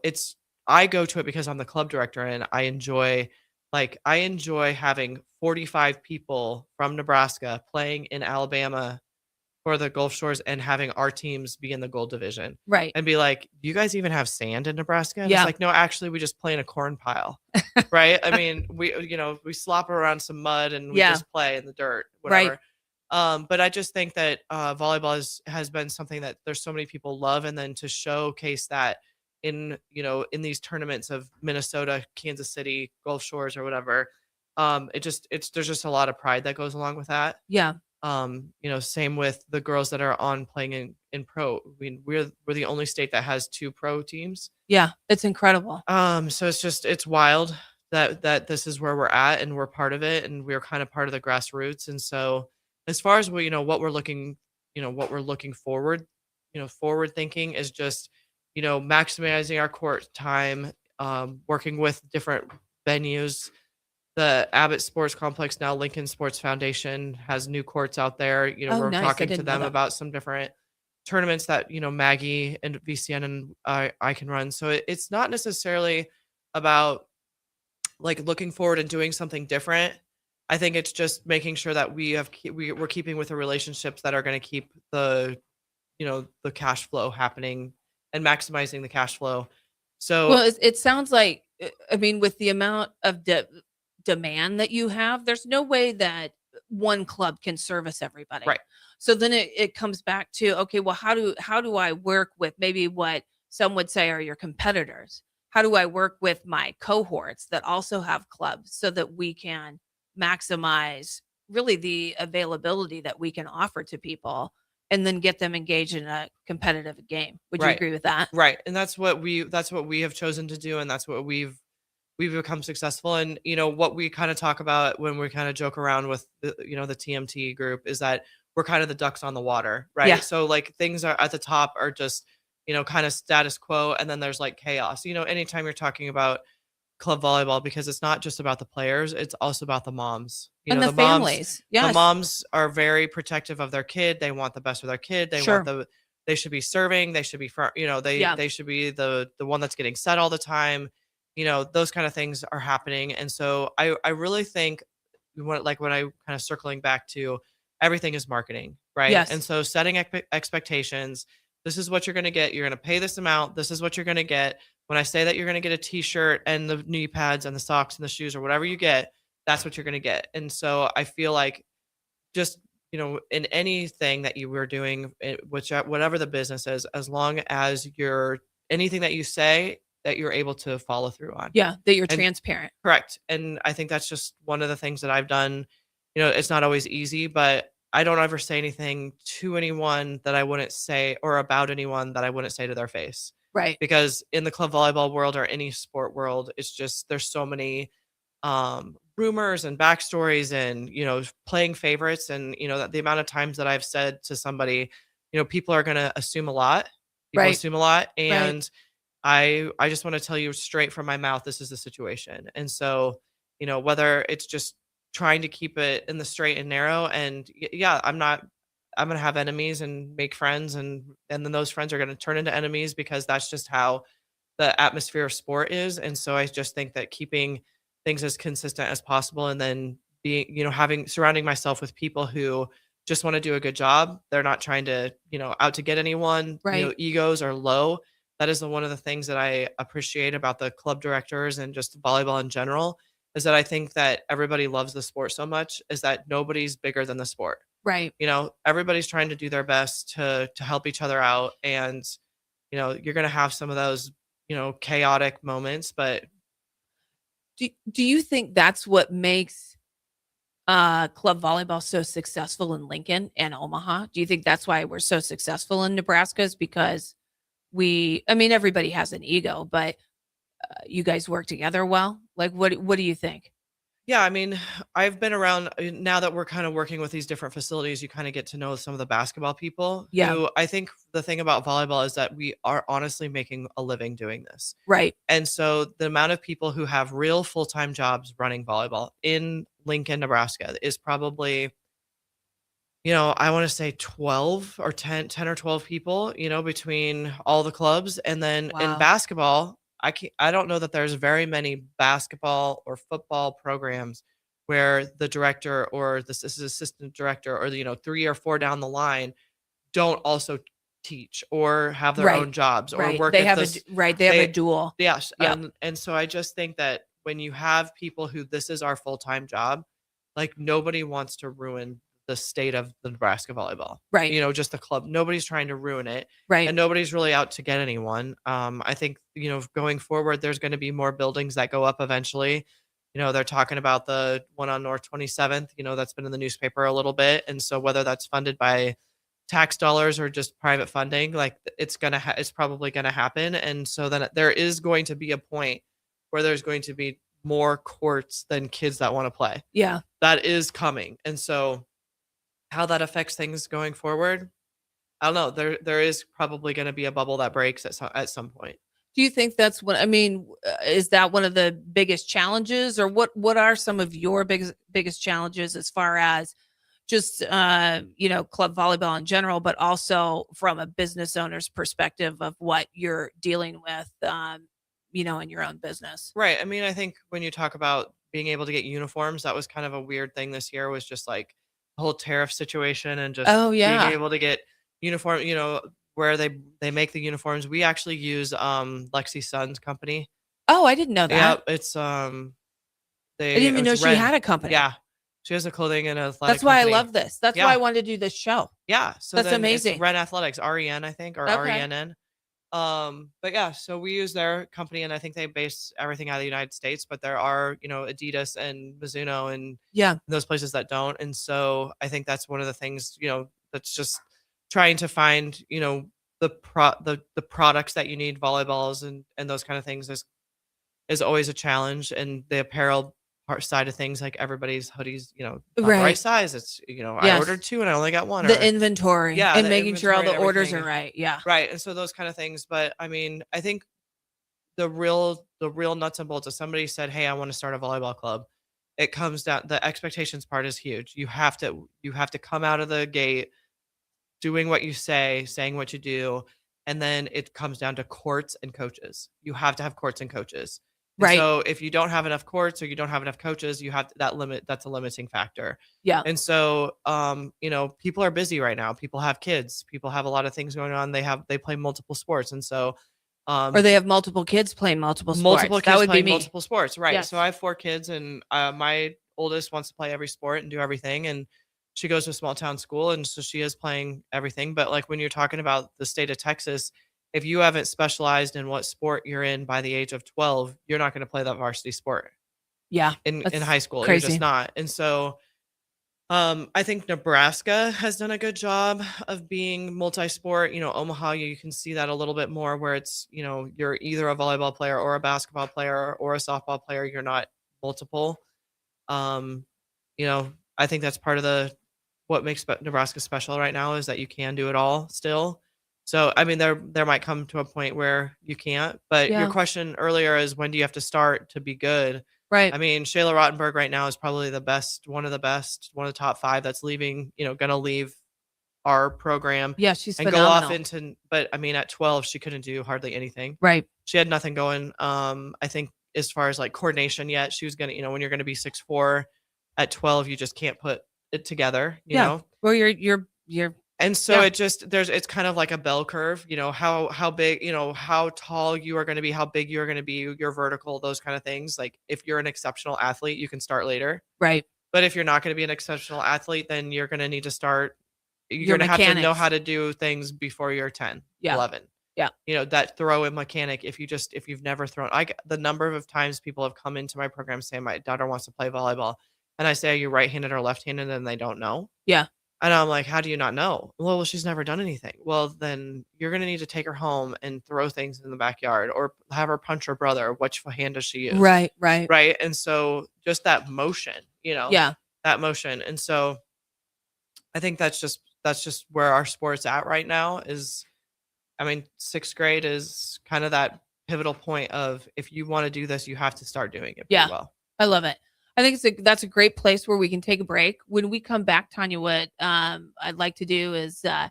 I go to it because I'm the club director, and I enjoy having 45 people from Nebraska playing in Alabama for the Gulf Shores and having our teams be in the gold division. Right. And be like, do you guys even have sand in Nebraska? And Yeah. it's like, no, actually we just play in a corn pile. Right. I mean, we slop around some mud and we just play in the dirt, whatever. Right. But I just think that volleyball has been something that there's so many people love. And then to showcase that in these tournaments of Minnesota, Kansas City, Gulf Shores or whatever, there's just a lot of pride that goes along with that. Yeah. Same with the girls that are on playing in pro. I mean, we're the only state that has 2 pro teams. Yeah. It's incredible. So it's wild that this is where we're at and we're part of it and we're kind of part of the grassroots. And so as far as what we're looking forward, forward thinking is just, maximizing our court time, working with different venues. The Abbott Sports Complex, now Lincoln Sports Foundation, has new courts out there. We're nice. talking to I didn't know them that. about some different tournaments that, Maggie and VCN and I can run. So it's not necessarily about like looking forward and doing something different. I think it's just making sure that we're keeping with the relationships that are going to keep the cash flow happening and maximizing the cash flow. So Well, it sounds like, I mean, with the amount of demand that you have, there's no way that one club can service everybody. Right. So then it comes back to, okay, well, how do I work with maybe what some would say are your competitors? How do I work with my cohorts that also have clubs so that we can maximize really the availability that we can offer to people and then get them engaged in a competitive game? Would you Right. agree with that? Right. And that's what we have chosen to do. And that's what we've become successful. And, what we kind of talk about when we kind of joke around with the TMT group is that we're kind of the ducks on the water. Right. Yeah. So like things are at the top are just, kind of status quo. And then there's like chaos, anytime you're talking about club volleyball, because it's not just about the players, it's also about the moms. And the families. Yes. The moms are very protective of their kid. They want the best for their kid. They Sure. they should be serving. They should be, they should be the one that's getting set all the time. Those kind of things are happening. And so I really think when I kind of circling back to everything is marketing, right? Yes. And so setting expectations, This is what you're going to get. You're going to pay this amount. This is what you're going to get. When I say that you're going to get a t-shirt and the knee pads and the socks and the shoes or whatever you get, that's what you're going to get. And so I feel like just, in anything that you were doing, whatever the business is, as long as anything that you say that you're able to follow through on. Yeah, that you're And- transparent. Correct. And I think that's just one of the things that I've done. It's not always easy, but I don't ever say anything to anyone that I wouldn't say, or about anyone that I wouldn't say to their face. Right. Because in the club volleyball world or any sport world, it's just, there's so many rumors and backstories and, playing favorites. And, that the amount of times that I've said to somebody, people are going to assume a lot. People Right. assume a lot. And I just want to tell you straight from my mouth, this is the situation. And so, whether it's just trying to keep it in the straight and narrow, and I'm going to have enemies and make friends, and then those friends are going to turn into enemies, because that's just how the atmosphere of sport is. And so I just think that keeping things as consistent as possible, and then being, surrounding myself with people who just want to do a good job. They're not trying to, out to get anyone. Right. Egos are low. That is one of the things that I appreciate about the club directors and just volleyball in general, is that I think that everybody loves the sport so much, is that nobody's bigger than the sport. Right. Everybody's trying to do their best to help each other out. And, you're going to have some of those, chaotic moments, but Do you think that's what makes club volleyball so successful in Lincoln and Omaha? Do you think that's why we're so successful in Nebraska? Is because everybody has an ego, but you guys work together well? Like, what do you think? yeah, I've been around now that we're kind of working with these different facilities. You kind of get to know some of the basketball people. Yeah. Who, I think the thing about volleyball is that we are honestly making a living doing this. Right. And so the amount of people who have real full-time jobs running volleyball in Lincoln, Nebraska is probably, I want to say 12 or 10 or 12 people, between all the clubs. And then in Wow. basketball, I don't know that there's very many basketball or football programs where the director or this assistant director, or 3 or 4 down the line, don't also teach or have their Right. own jobs or Right. work They at have this. they have a dual. Yes. Yep. And so I just think that when you have people who this is our full-time job, like, nobody wants to ruin the state of the Nebraska volleyball. Right. Just the club. Nobody's trying to ruin it. Right. And nobody's really out to get anyone. I think, going forward, there's going to be more buildings that go up eventually. They're talking about the one on North 27th, that's been in the newspaper a little bit. And so whether that's funded by tax dollars or just private funding, like, it's probably going to happen. And so then there is going to be a point where there's going to be more courts than kids that want to play. Yeah. That is coming. And so how that affects things going forward, I don't know. There is probably going to be a bubble that breaks at some point. Do you think that's what is that one of the biggest challenges, or what are some of your biggest challenges as far as just club volleyball in general, but also from a business owner's perspective of what you're dealing with in your own business? Right. I think when you talk about being able to get uniforms, that was kind of a weird thing this year, was just like the whole tariff situation and just being able to get uniform, where they make the uniforms. We actually use Lexi Sun's company. Oh, I didn't know that. Yeah, it's I didn't even know she had a company. Yeah. She has a clothing and athletic That's why company. I love this. That's why I wanted to do this show. Yeah. So that's then amazing. It's Ren Athletics, REN, I think, or Okay. RENN. But yeah, so we use their company, and I think they base everything out of the United States, but there are, Adidas and Mizuno and those places that don't. And so I think that's one of the things, that's just trying to find, the products that you need, volleyballs and those kind of things is always a challenge. And the apparel side of things, like everybody's hoodies, not the right size. It's, I ordered 2 and I only got 1. The inventory. Yeah. And the making sure all the inventory and orders are everything. right. Yeah. Right. And so those kind of things. But I think the real nuts and bolts, if somebody said, hey, I want to start a volleyball club, it comes down, the expectations part is huge. You have to come out of the gate doing what you say, saying what you do. And then it comes down to courts and coaches. You have to have courts and coaches. And Right. so if you don't have enough courts or you don't have enough coaches, you have that limit. That's a limiting factor. Yeah. And so, people are busy right now. People have kids. People have a lot of things going on. They play multiple sports. And so, Or they have multiple kids playing multiple sports. multiple That kids would be playing me. multiple sports. Right. Yes. So I have 4 kids and my oldest wants to play every sport and do everything. And she goes to a small town school. And so she is playing everything. But like when you're talking about the state of Texas, if you haven't specialized in what sport you're in by the age of 12, you're not going to play that varsity sport Yeah. in That's high school. crazy. You're just not. And so I think Nebraska has done a good job of being multi-sport. Omaha, you can see that a little bit more where it's, you're either a volleyball player or a basketball player or a softball player. You're not multiple. I think that's part of what makes Nebraska special right now is that you can do it all still. So, I mean, there might come to a point where you can't, but Yeah. your question earlier is when do you have to start to be good? Right. I mean, Shayla Rottenberg right now is probably one of the top 5 that's leaving, going to leave our program Yeah, she's and phenomenal. go off into, but I mean, at 12, she couldn't do hardly anything. Right. She had nothing going. I think as far as like coordination yet, she was going to, when you're going to be 6'4" at 12, you just can't put it together, you know? Or you're And so Yeah. it's kind of like a bell curve, how big, how tall you are going to be, how big you're going to be, your vertical, those kind of things. Like if you're an exceptional athlete, you can start later. right. But if you're not going to be an exceptional athlete, then you're going to need to start, you're Your going to have to know mechanics. how to do things before you're 10, Yeah. 11. Yeah. That throw in mechanic. If you've never thrown, the number of times people have come into my program saying my daughter wants to play volleyball. And I say, are you right-handed or left-handed? And they don't know. Yeah. And I'm like, how do you not know? Well, she's never done anything. Well, then you're going to need to take her home and throw things in the backyard or have her punch her brother. Which hand does she use? Right. Right. And so just that motion, Yeah. that motion. And so I think that's just where our sport's at right now is, I mean, 6th grade is kind of that pivotal point of if you want to do this, you have to start doing it Yeah. pretty well. I love it. I think that's a great place where we can take a break. When we come back, Tanya, what I'd like to do is I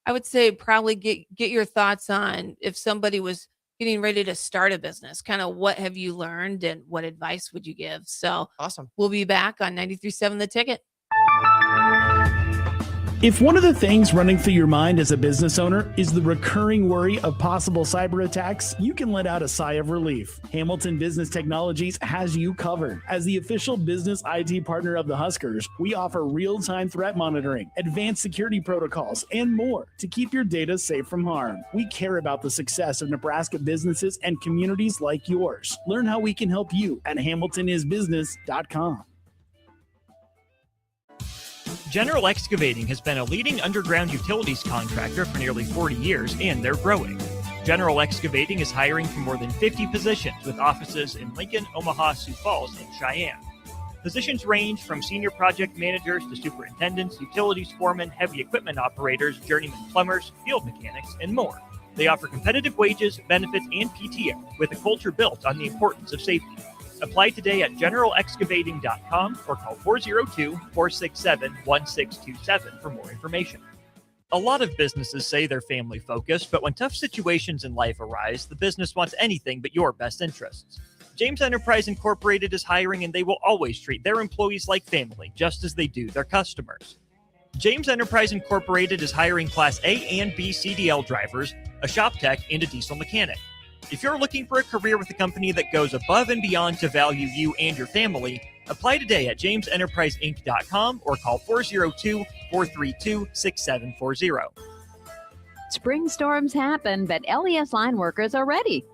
would say probably get your thoughts on if somebody was getting ready to start a business, kind of what have you learned and what advice would you give? So Awesome. we'll be back on 93.7 The Ticket. If one of the things running through your mind as a business owner is the recurring worry of possible cyber attacks, you can let out a sigh of relief. Hamilton Business Technologies has you covered. As the official business IT partner of the Huskers, we offer real-time threat monitoring, advanced security protocols, and more to keep your data safe from harm. We care about the success of Nebraska businesses and communities like yours. Learn how we can help you at hamiltonisbusiness.com. General Excavating has been a leading underground utilities contractor for nearly 40 years, and they're growing. General Excavating is hiring for more than 50 positions with offices in Lincoln, Omaha, Sioux Falls, and Cheyenne. Positions range from senior project managers to superintendents, utilities foremen, heavy equipment operators, journeyman plumbers, field mechanics, and more. They offer competitive wages, benefits, and PTO with a culture built on the importance of safety. Apply today at generalexcavating.com or call 402-467-1627 for more information. A lot of businesses say they're family focused, but when tough situations in life arise, the business wants anything but your best interests. James Enterprise Incorporated is hiring, and they will always treat their employees like family, just as they do their customers. James Enterprise Incorporated is hiring Class A and B CDL drivers, a shop tech, and a diesel mechanic. If you're looking for a career with a company that goes above and beyond to value you and your family, apply today at jamesenterpriseinc.com or call 402-432-6740. Spring storms happen, but LES line workers are ready.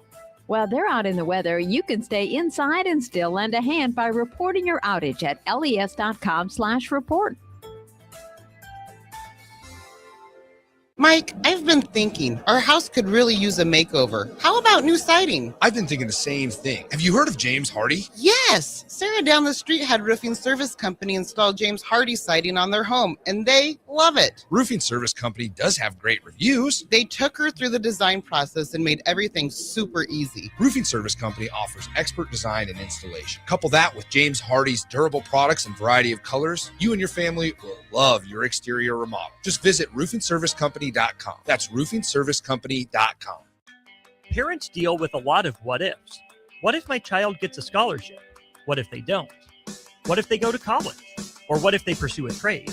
While they're out in the weather, you can stay inside and still lend a hand by reporting your outage at les.com/report. Mike, I've been thinking our house could really use a makeover. How about new siding? I've been thinking the same thing. Have you heard of James Hardy? Yes! Sarah down the street had Roofing Service Company install James Hardy siding on their home, and they love it. Roofing Service Company does have great reviews. They took her through the design process and made everything super easy. Roofing Service Company offers expert design and installation. Couple that with James Hardy's durable products and variety of colors, you and your family will love your exterior remodel. Just visit roofingservicecompany.com. That's roofingservicecompany.com. Parents deal with a lot of what ifs. What if my child gets a scholarship? What if they don't? What if they go to college? Or what if they pursue a trade?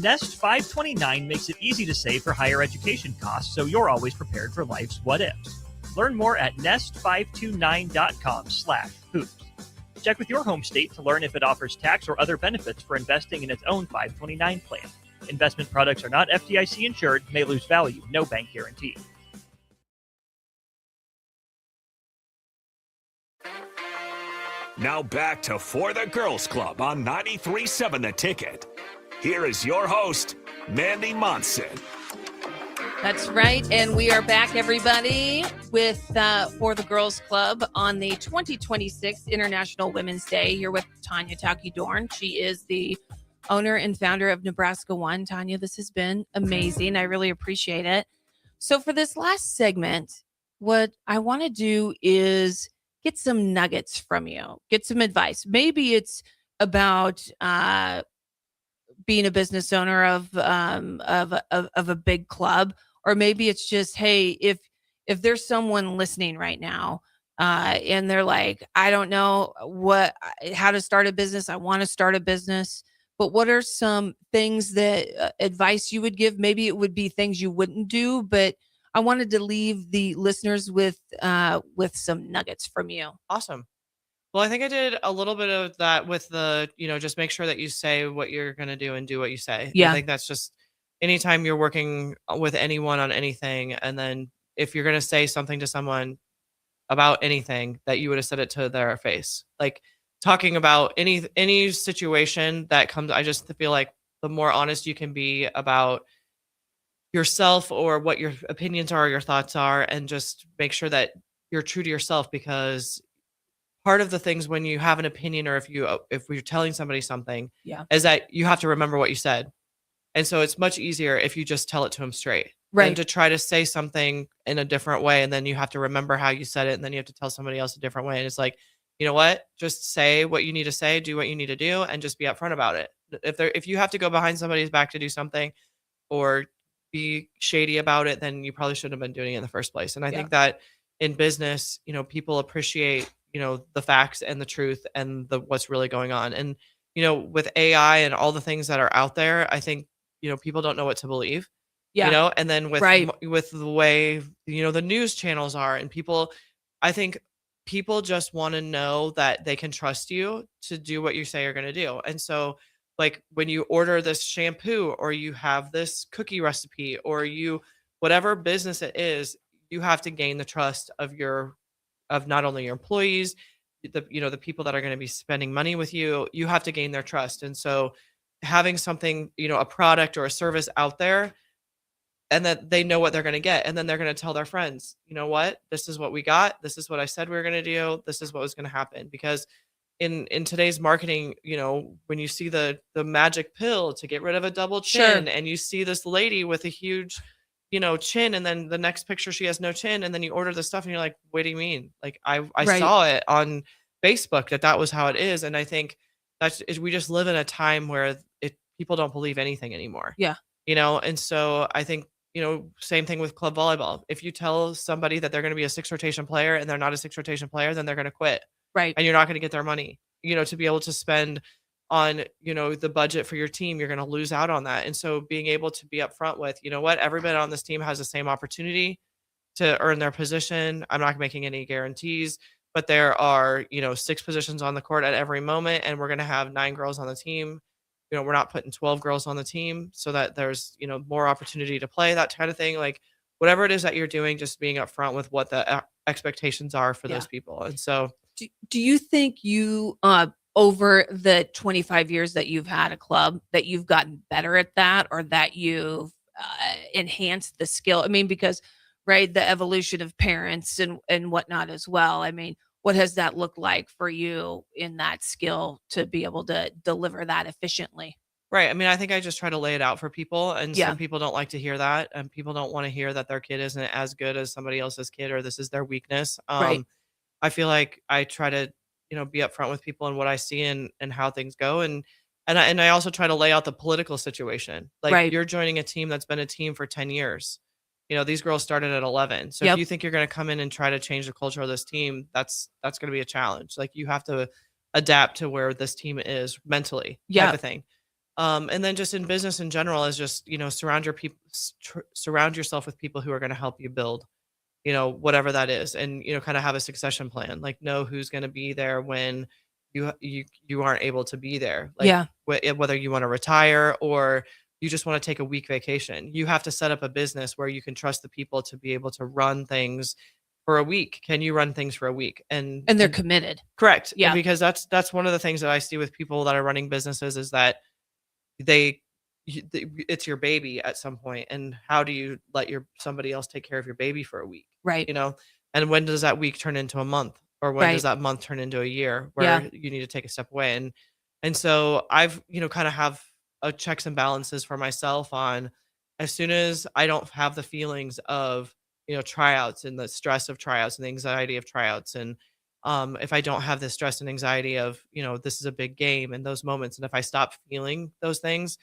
Nest 529 makes it easy to save for higher education costs, so you're always prepared for life's what ifs. Learn more at nest529.com/hoops. Check with your home state to learn if it offers tax or other benefits for investing in its own 529 plan. Investment products are not FDIC insured, may lose value, no bank guarantee. Now back to For the Girls Club on 93.7 The Ticket. Here is your host, Mandy Monson. That's right. And we are back, everybody, with For the Girls Club on the 2026 International Women's Day. You're with Tanya Taki Dorne. She is the owner and founder of Nebraska One. Tanya, this has been amazing. I really appreciate it. So for this last segment, what I want to do is get some nuggets from you, get some advice. Maybe it's about being a business owner of a big club, or maybe it's just, hey, if there's someone listening right now and they're like, I don't know how to start a business. I want to start a business, but what are some things that advice you would give? Maybe it would be things you wouldn't do, but I wanted to leave the listeners with some nuggets from you. Awesome. Well, I think I did a little bit of that with the, just make sure that you say what you're going to do and do what you say. Yeah. I think that's just anytime you're working with anyone on anything. And then if you're going to say something to someone about anything, that you would have said it to their face, like talking about any situation that comes. I just feel like the more honest you can be about yourself or what your opinions are, your thoughts are, and just make sure that you're true to yourself, because part of the things when you have an opinion, or if you're telling somebody something, is that you have to remember what you said. And so it's much easier if you just tell it to them straight, than to try to say something in a different way. And then you have to remember how you said it. And then you have to tell somebody else a different way. And it's like, you know what, just say what you need to say, do what you need to do, and just be upfront about it. If you have to go behind somebody's back to do something or be shady about it, then you probably shouldn't have been doing it in the first place. And I think that in business, people appreciate, the facts and the truth and what's really going on. And, with AI and all the things that are out there, I think, people don't know what to believe, and then with the way, the news channels are, and I think people just want to know that they can trust you to do what you say you're going to do. And so, like, when you order this shampoo, or you have this cookie recipe, or whatever business it is, you have to gain the trust of not only your employees, the people that are going to be spending money with you. You have to gain their trust. And so having something, a product or a service out there, and that they know what they're going to get, and then they're going to tell their friends, you know what, this is what we got. This is what I said we were going to do. This is what was going to happen. Because in today's marketing, when you see the magic pill to get rid of a double chin, and you see this lady with a huge, chin, and then the next picture she has no chin, and then you order the stuff and you're like, what do you mean? Like I saw it on Facebook that was how it is. And I think we just live in a time where people don't believe anything anymore. Yeah. And so I think, same thing with club volleyball. If you tell somebody that they're going to be a 6 rotation player and they're not a 6 rotation player, then they're going to quit. Right. And you're not going to get their money, to be able to spend on, the budget for your team. You're going to lose out on that. And so being able to be upfront with, what, everybody on this team has the same opportunity to earn their position. I'm not making any guarantees, but there are, 6 positions on the court at every moment. And we're going to have 9 girls on the team. We're not putting 12 girls on the team so that there's, more opportunity to play, that kind of thing. Like whatever it is that you're doing, just being upfront with what the expectations are for those people. And so do you think you, over the 25 years that you've had a club, that you've gotten better at that, or that you've enhanced the skill? I mean, because, the evolution of parents and whatnot as well. I mean, what has that looked like for you in that skill to be able to deliver that efficiently? Right. I mean, I think I just try to lay it out for people, and some people don't like to hear that, and people don't want to hear that their kid isn't as good as somebody else's kid, or this is their weakness. I feel like I try to, be upfront with people and what I see and how things go. And I also try to lay out the political situation. Like you're joining a team that's been a team for 10 years. these girls started at 11. So if you think you're going to come in and try to change the culture of this team, that's going to be a challenge. Like, you have to adapt to where this team is mentally, type of thing. And then just in business in general is just, surround yourself with people who are going to help you build, whatever that is. And, kind of have a succession plan, like know who's going to be there when you aren't able to be there. Like whether you want to retire or you just want to take a week vacation, you have to set up a business where you can trust the people to be able to run things for a week. Can you run things for a week? And they're committed. Correct. Yeah. Because that's one of the things that I see with people that are running businesses is that it's your baby at some point. And how do you let somebody else take care of your baby for a week? Right. And when does that week turn into a month? Or when does that month turn into a year where you need to take a step away? And so I've, kind of have a checks and balances for myself on, as soon as I don't have the feelings of, tryouts and the stress of tryouts and the anxiety of tryouts. And if I don't have the stress and anxiety of, this is a big game and those moments. And if I stop feeling those things,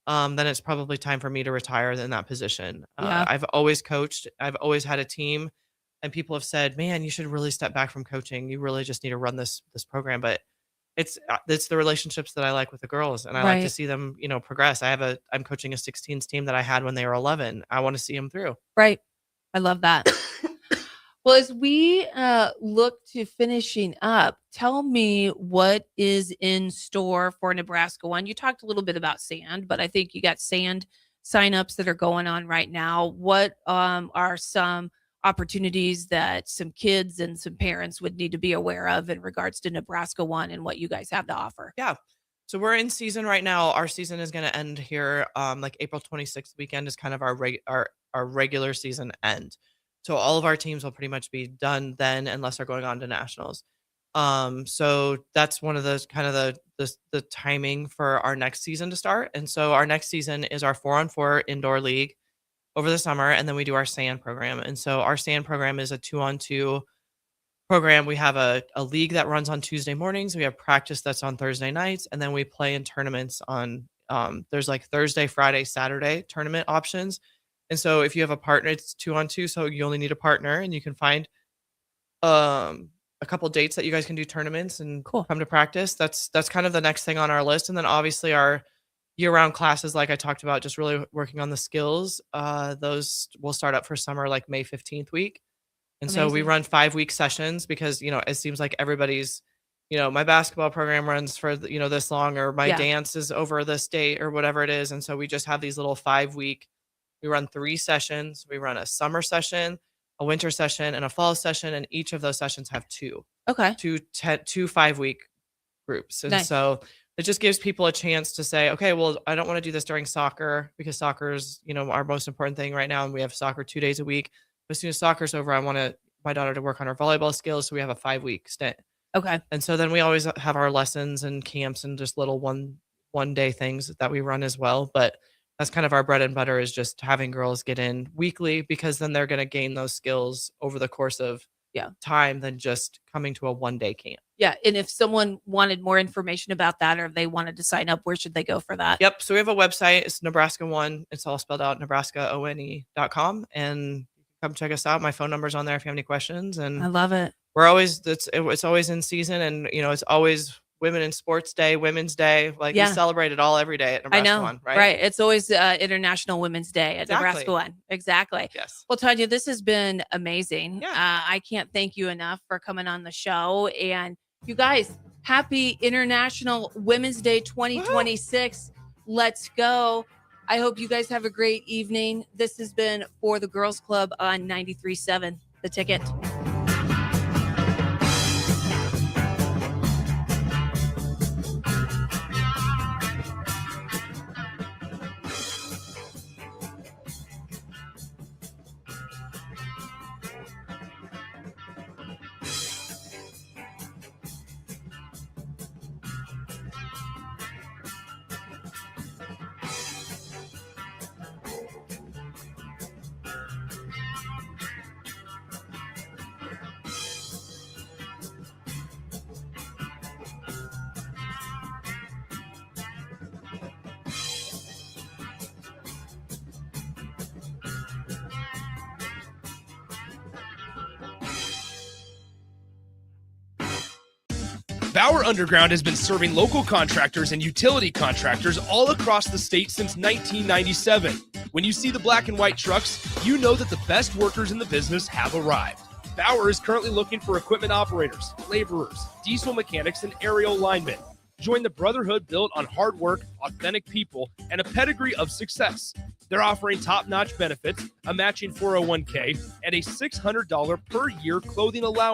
then it's probably time for me to retire in that position. I've always coached. I've always had a team. And people have said, man, you should really step back from coaching. You really just need to run this program. But it's the relationships that I like with the girls. And I like to see them, progress. I'm coaching a 16s team that I had when they were 11. I want to see them through. Right. I love that. Well, as we look to finishing up, tell me what is in store for Nebraska One. You talked a little bit about sand, but I think you got sand signups that are going on right now. What are some opportunities that some kids and some parents would need to be aware of in regards to Nebraska One and what you guys have to offer? Yeah. So we're in season right now. Our season is going to end here. Like April 26th weekend is kind of our regular season end. So all of our teams will pretty much be done then, unless they're going on to nationals. So that's one of those kind of the timing for our next season to start. And so our next season is our 4-on-4 indoor league over the summer, and then we do our sand program. And so our sand program is a 2-on-2 program. We have a league that runs on Tuesday mornings. We have practice that's on Thursday nights, and then we play in tournaments on there's like Thursday, Friday, Saturday tournament options. And so if you have a partner, it's 2-on-2, so you only need a partner, and you can find a couple dates that you guys can do tournaments and come to practice. That's kind of the next thing on our list. And then obviously our year-round classes, like I talked about, just really working on the skills. Those will start up for summer, like May 15th week. And so we run 5-week sessions because, it seems like everybody's, my basketball program runs for, this long, or my dance is over this date or whatever it is. And so we just have these little 5-week, we run 3 sessions. We run a summer session, a winter session, and a fall session. And each of those sessions have 2 5-week groups. And so it just gives people a chance to say, okay, well, I don't want to do this during soccer because soccer is, our most important thing right now. And we have soccer 2 days a week. But as soon as soccer's over, I want my daughter to work on her volleyball skills. So we have a 5-week stint. Okay. And so then we always have our lessons and camps and just little one day things that we run as well. But that's kind of our bread and butter, is just having girls get in weekly, because then they're going to gain those skills over the course of time than just coming to a 1-day camp. Yeah. And if someone wanted more information about that, or if they wanted to sign up, where should they go for that? Yep. So we have a website. It's Nebraska One. It's all spelled out, NebraskaONE.com. And come check us out. My phone number's on there if you have any questions. And I love it. We're always, it's always in season, and, it's always Women in Sports Day, Women's Day. Like we celebrate it all every day at Nebraska One, right? Right. It's always International Women's Day at Nebraska One. Exactly. Yes. Well, Tanya, this has been amazing. Yeah. I can't thank you enough for coming on the show. And you guys, happy International Women's Day 2026. Let's go. I hope you guys have a great evening. This has been For the Girls Club on 93.7 The Ticket. Bauer Underground has been serving local contractors and utility contractors all across the state since 1997. When you see the black and white trucks, you know that the best workers in the business have arrived. Bauer is currently looking for equipment operators, laborers, diesel mechanics, and aerial linemen. Join the brotherhood built on hard work, authentic people, and a pedigree of success. They're offering top-notch benefits, a matching 401k, and a $600 per year clothing allowance.